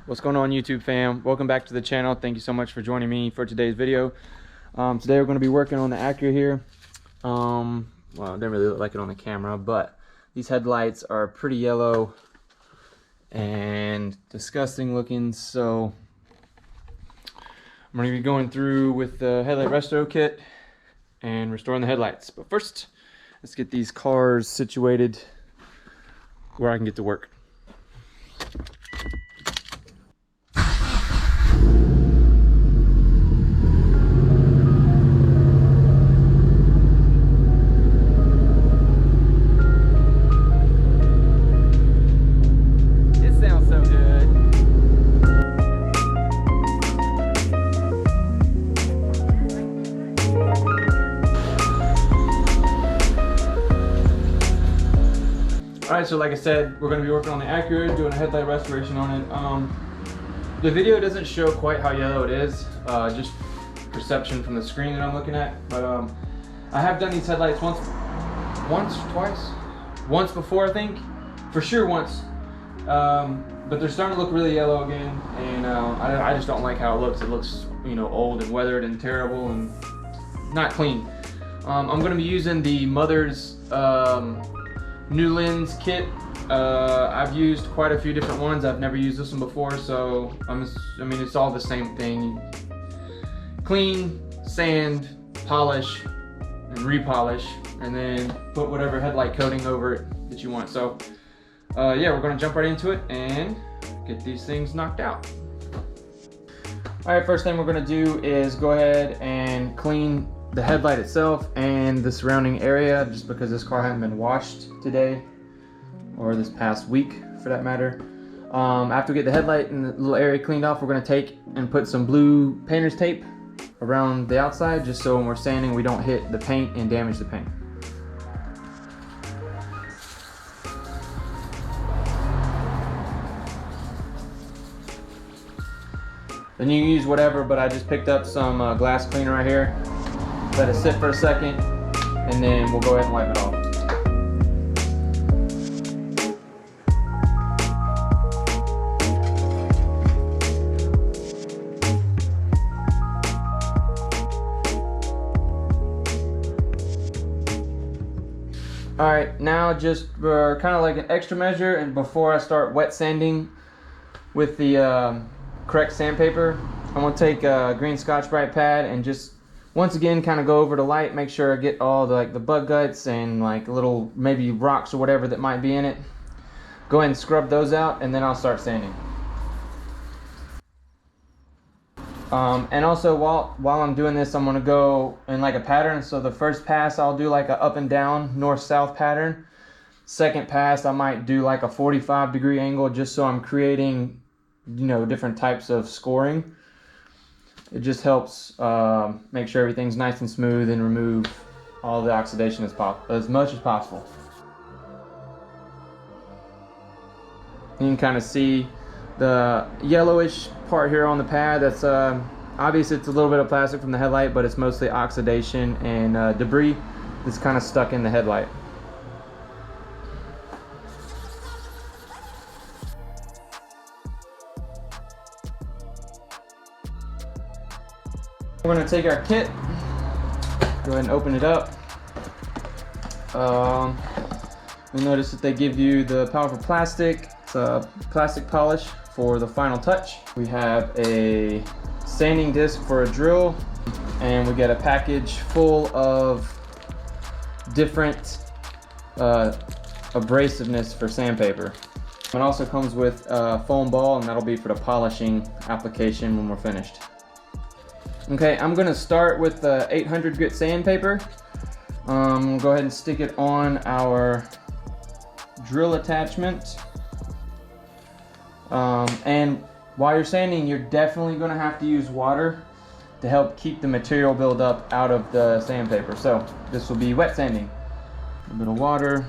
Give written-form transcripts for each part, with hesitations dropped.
What's going on, YouTube fam? Welcome back to the channel. Thank you so much for joining me for today's video. Today we're going to be working on the Acura here. Well, it didn't really look like it on the camera, but these headlights are pretty yellow and disgusting looking, so I'm going to be going through with the headlight resto kit and restoring the headlights. But first, let's get these cars situated where I can get to work. Alright, so like I said, we're going to be working on the Acura, doing a headlight restoration on it. The video doesn't show quite how yellow it is, just perception from the screen that I'm looking at. But I have done these headlights once, twice? Once before, I think. For sure once. But they're starting to look really yellow again, and I just don't like how it looks. It looks, you know, old and weathered and terrible and not clean. I'm going to be using the Mother's new lens kit. I've used quite a few different ones. I've never used this one before, so I mean it's all the same thing. Clean, sand, polish, and repolish, and then put whatever headlight coating over it that you want. So yeah, we're gonna jump right into it and get these things knocked out. Alright, first thing we're gonna do is go ahead and clean the headlight itself and the surrounding area, just because this car hasn't been washed today or this past week for that matter. After we get the headlight and the little area cleaned off, we're going to take and put some blue painter's tape around the outside, just so when we're sanding we don't hit the paint and damage the paint. Then you can use whatever, but I just picked up some glass cleaner right here. Let it sit for a second, and then we'll go ahead and wipe it off. Alright, now just for kind of like an extra measure, and before I start wet sanding with the correct sandpaper, I'm going to take a green Scotch-Brite pad and just once again kind of go over the light, make sure I get all the bug guts and like little maybe rocks or whatever that might be in it. Go ahead and scrub those out, and then I'll start sanding. And also while I'm doing this, I'm going to go in like a pattern. So the first pass I'll do like a up and down north-south pattern. Second pass I might do like a 45-degree angle, just so I'm creating, you know, different types of scoring. It just helps make sure everything's nice and smooth and remove all the oxidation as much as possible. You can kind of see the yellowish part here on the pad. That's obviously it's a little bit of plastic from the headlight, but it's mostly oxidation and debris that's kind of stuck in the headlight. We're going to take our kit, go ahead and open it up. You'll notice that they give you the powerful plastic. It's a plastic polish for the final touch. We have a sanding disc for a drill, and we get a package full of different abrasiveness for sandpaper. It also comes with a foam ball, and that'll be for the polishing application when we're finished. Okay, I'm going to start with the 800 grit sandpaper. We'll go ahead and stick it on our drill attachment. And while you're sanding, you're definitely going to have to use water to help keep the material buildup out of the sandpaper. So this will be wet sanding. A bit of water.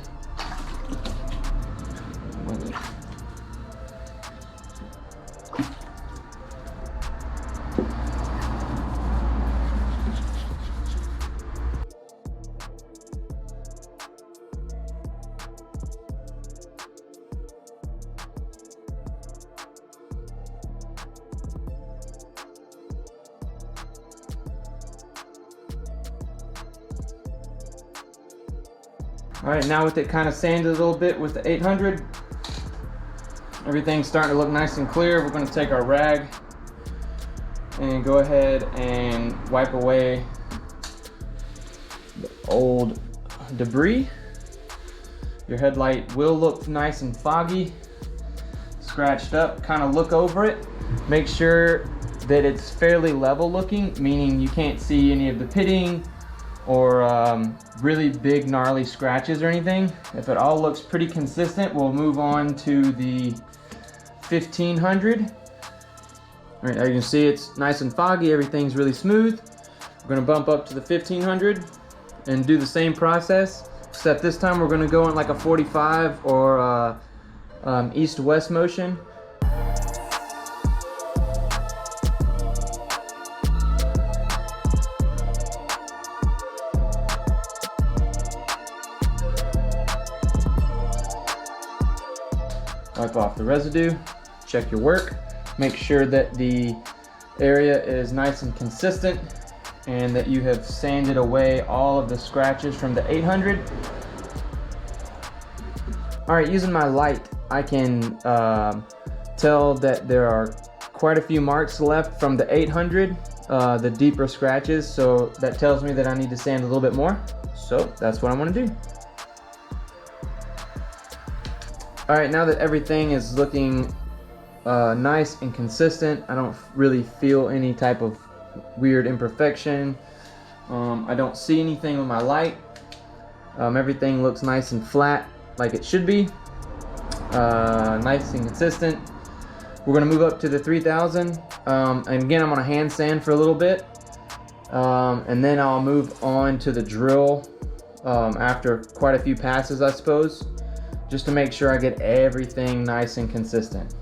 All right, now with it kind of sanded a little bit with the 800, everything's starting to look nice and clear. We're gonna take our rag and go ahead and wipe away the old debris. Your headlight will look nice and foggy, scratched up. Kind of look over it. Make sure that it's fairly level looking, meaning you can't see any of the pitting or really big gnarly scratches or anything. If it all looks pretty consistent, we'll move on to the 1500. All right, as you can see, it's nice and foggy, everything's really smooth. We're gonna bump up to the 1500 and do the same process, except this time we're gonna go in like a 45 or east-west motion. Wipe off the residue, check your work, make sure that the area is nice and consistent and that you have sanded away all of the scratches from the 800. All right, using my light, I can tell that there are quite a few marks left from the 800, the deeper scratches, so that tells me that I need to sand a little bit more. So that's what I'm gonna do. All right, now that everything is looking nice and consistent, I don't really feel any type of weird imperfection. I don't see anything with my light. Everything looks nice and flat like it should be. Nice and consistent. We're gonna move up to the 3000. And again, I'm gonna hand sand for a little bit. And then I'll move on to the drill after quite a few passes, I suppose, just to make sure I get everything nice and consistent.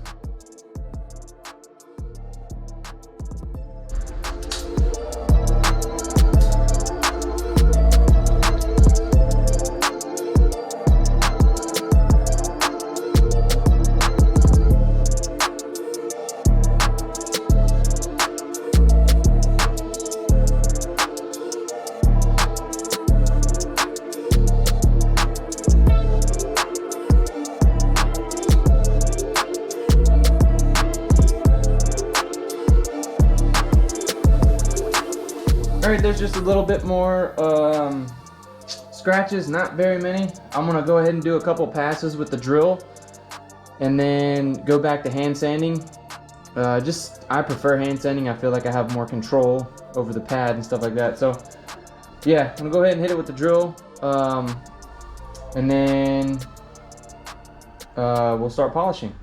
All right, there's just a little bit more scratches, not very many. I'm gonna go ahead and do a couple passes with the drill and then go back to hand sanding. I prefer hand sanding. I feel like I have more control over the pad and stuff like that. So yeah, I'm gonna go ahead and hit it with the drill and then we'll start polishing.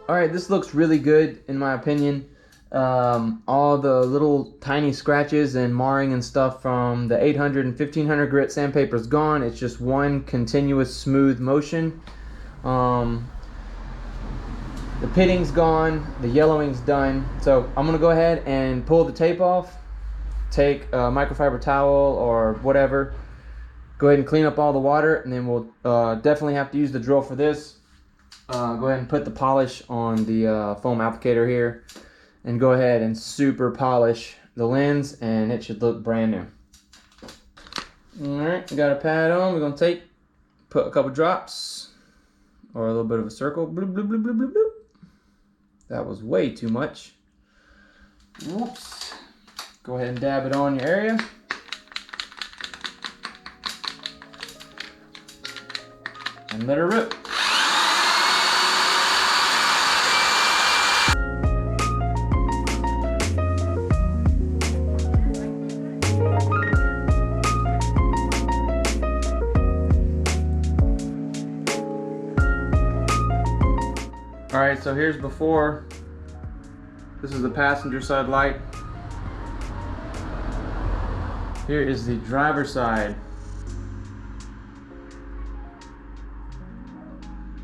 All right, this looks really good in my opinion. All the little tiny scratches and marring and stuff from the 800 and 1500 grit sandpaper is gone. It's just one continuous smooth motion. The pitting's gone, the yellowing's done. So I'm gonna go ahead and pull the tape off, take a microfiber towel or whatever, go ahead and clean up all the water, and then we'll definitely have to use the drill for this. Go ahead and put the polish on the foam applicator here and go ahead and super polish the lens, and it should look brand new. All right, we got a pad on. We're gonna put a couple drops or a little bit of a circle. Bloop, bloop, bloop, bloop, bloop, bloop. That was way too much. Whoops. Go ahead and dab it on your area. And let her rip. All right, so here's before. This is the passenger side light. Here is the driver side.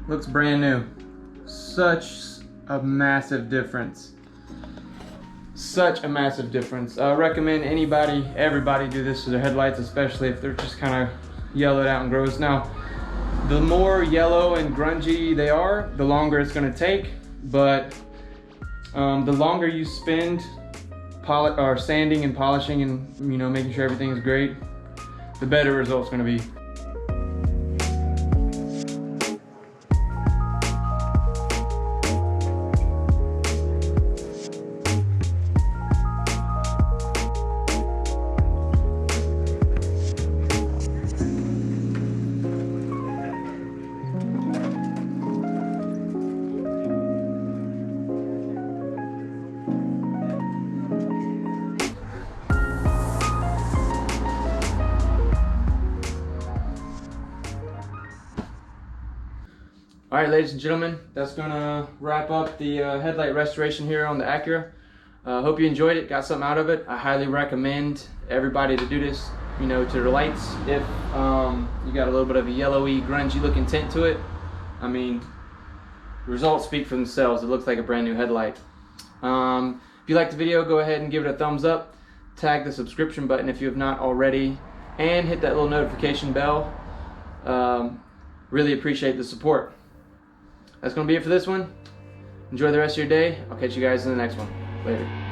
Looks brand new. Such a massive difference. Such a massive difference. I recommend everybody do this to their headlights, especially if they're just kind of yellowed out and gross. Now, The more yellow and grungy they are, the longer it's gonna take, but the longer you spend sanding and polishing and making sure everything is great, the better result's gonna be. All right, ladies and gentlemen, that's gonna wrap up the headlight restoration here on the Acura. Hope you enjoyed it, got something out of it. I highly recommend everybody to do this, to their lights. If you got a little bit of a yellowy, grungy looking tint to it, I mean, the results speak for themselves. It looks like a brand new headlight. If you liked the video, go ahead and give it a thumbs up. Tag the subscription button if you have not already, and hit that little notification bell. Really appreciate the support. That's going to be it for this one. Enjoy the rest of your day. I'll catch you guys in the next one. Later.